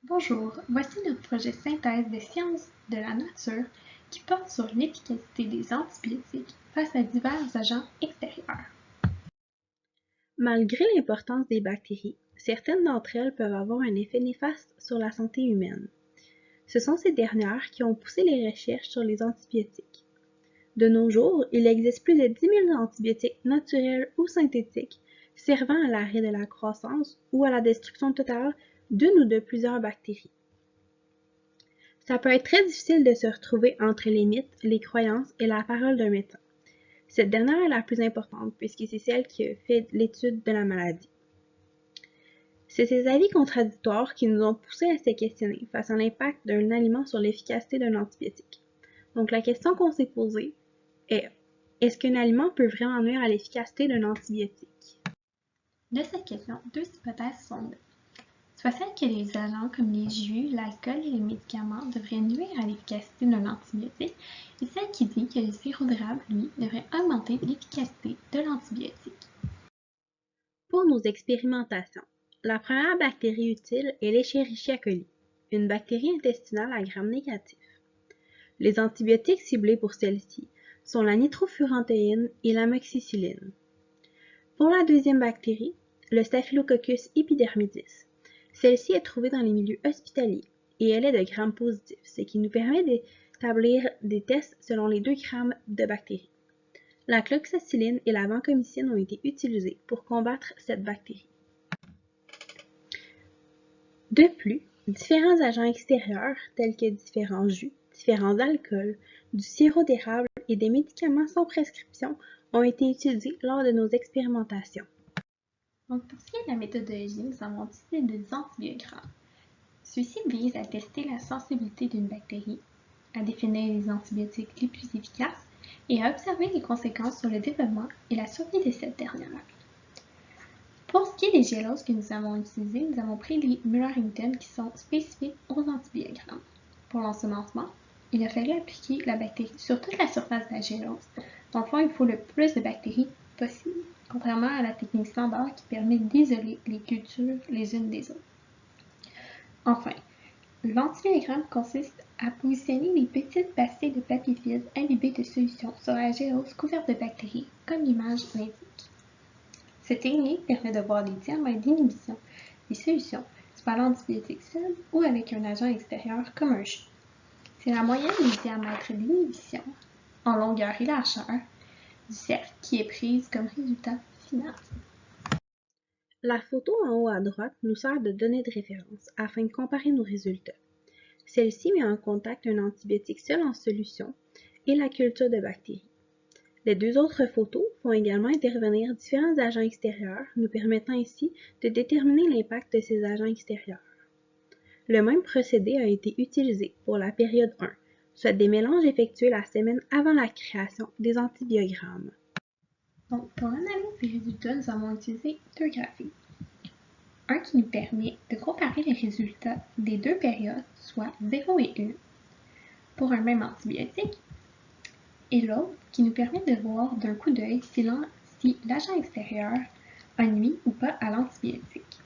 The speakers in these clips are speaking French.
Bonjour, voici notre projet synthèse des sciences de la nature qui porte sur l'efficacité des antibiotiques face à divers agents extérieurs. Malgré l'importance des bactéries, certaines d'entre elles peuvent avoir un effet néfaste sur la santé humaine. Ce sont ces dernières qui ont poussé les recherches sur les antibiotiques. De nos jours, il existe plus de 10 000 antibiotiques naturels ou synthétiques servant à l'arrêt de la croissance ou à la destruction totale d'une ou de plusieurs bactéries. Ça peut être très difficile de se retrouver entre les mythes, les croyances et la parole d'un médecin. Cette dernière est la plus importante puisque c'est celle qui a fait l'étude de la maladie. C'est ces avis contradictoires qui nous ont poussés à se questionner face à l'impact d'un aliment sur l'efficacité d'un antibiotique. Donc la question qu'on s'est posée est: est-ce qu'un aliment peut vraiment nuire à l'efficacité d'un antibiotique? De cette question, deux hypothèses sont nées. Soit celle que les agents comme les jus, l'alcool et les médicaments devraient nuire à l'efficacité d'un antibiotique, et celle qui dit que le sirop d'érable, lui, devrait augmenter l'efficacité de l'antibiotique. Pour nos expérimentations, la première bactérie utile est l'Escherichia coli, une bactérie intestinale à gram négatif. Les antibiotiques ciblés pour celle-ci sont la nitrofurantoïne et l'amoxicilline. Pour la deuxième bactérie, le Staphylococcus epidermidis, celle-ci est trouvée dans les milieux hospitaliers et elle est de gram positif, ce qui nous permet d'établir des tests selon les 2 grammes de bactéries. La cloxacilline et la vancomycine ont été utilisées pour combattre cette bactérie. De plus, différents agents extérieurs tels que différents jus, différents alcools, du sirop d'érable et des médicaments sans prescription ont été utilisés lors de nos expérimentations. Donc, pour ce qui est de la méthodologie, nous avons utilisé des antibiogrammes. Ceux-ci visent à tester la sensibilité d'une bactérie, à définir les antibiotiques les plus efficaces et à observer les conséquences sur le développement et la survie de cette dernière. Pour ce qui est des géloses que nous avons utilisées, nous avons pris les Muller-Huntington qui sont spécifiques aux antibiogrammes. Pour l'ensemencement, il a fallu appliquer la bactérie sur toute la surface de la gélose. Dans le fond, il faut le plus de bactéries possible, contrairement à la technique standard qui permet d'isoler les cultures les unes des autres. Enfin, l'antibiogramme consiste à positionner les petites pastilles de papier filtre imbibées de solution sur la gélose couverte de bactéries, comme l'image l'indique. Cette technique permet de voir les diamètres d'inhibition des solutions, soit l'antibiotique seul ou avec un agent extérieur comme un jus. C'est la moyenne des diamètres d'inhibition en longueur et largeur du cercle qui est prise comme résultat final. La photo en haut à droite nous sert de donnée de référence afin de comparer nos résultats. Celle-ci met en contact un antibiotique seul en solution et la culture de bactéries. Les deux autres photos font également intervenir différents agents extérieurs, nous permettant ainsi de déterminer l'impact de ces agents extérieurs. Le même procédé a été utilisé pour la période 1, soit des mélanges effectués la semaine avant la création des antibiogrammes. Donc, pour l'analyse des résultats, nous avons utilisé deux graphiques. Un qui nous permet de comparer les résultats des deux périodes, soit 0 et 1, pour un même antibiotique, et l'autre qui nous permet de voir d'un coup d'œil si l'agent extérieur a nui ou pas à l'antibiotique.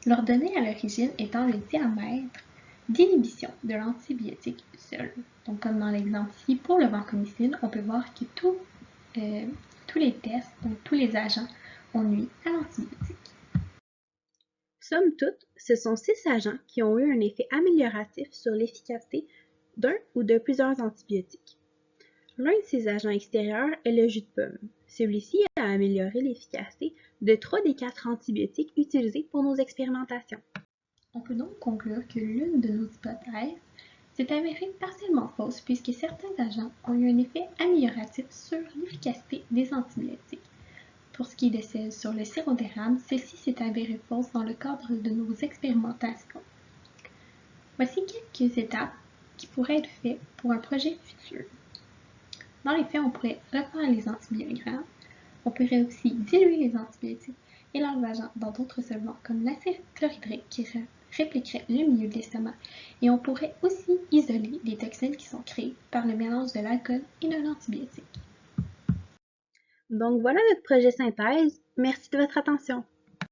Leur donnée à l'origine étant le diamètre d'inhibition de l'antibiotique seul. Donc, comme dans l'exemple ici, pour le vancomycine, on peut voir que tous les tests, donc tous les agents, ont nui à l'antibiotique. Somme toute, ce sont 6 agents qui ont eu un effet amélioratif sur l'efficacité d'un ou de plusieurs antibiotiques. L'un de ces agents extérieurs est le jus de pomme. Celui-ci a amélioré l'efficacité de 3 des 4 antibiotiques utilisés pour nos expérimentations. On peut donc conclure que l'une de nos hypothèses s'est avérée partiellement fausse puisque certains agents ont eu un effet amélioratif sur l'efficacité des antibiotiques. Pour ce qui est de celle sur le sirop d'érable, celle-ci s'est avérée fausse dans le cadre de nos expérimentations. Voici quelques étapes qui pourraient être faites pour un projet futur. Dans les faits, on pourrait refaire les antibiogrammes. On pourrait aussi diluer les antibiotiques et leurs agents dans d'autres solvants comme l'acide chlorhydrique qui répliquerait le milieu de l'estomac. Et on pourrait aussi isoler les toxines qui sont créées par le mélange de l'alcool et de l'antibiotique. Donc voilà notre projet synthèse. Merci de votre attention.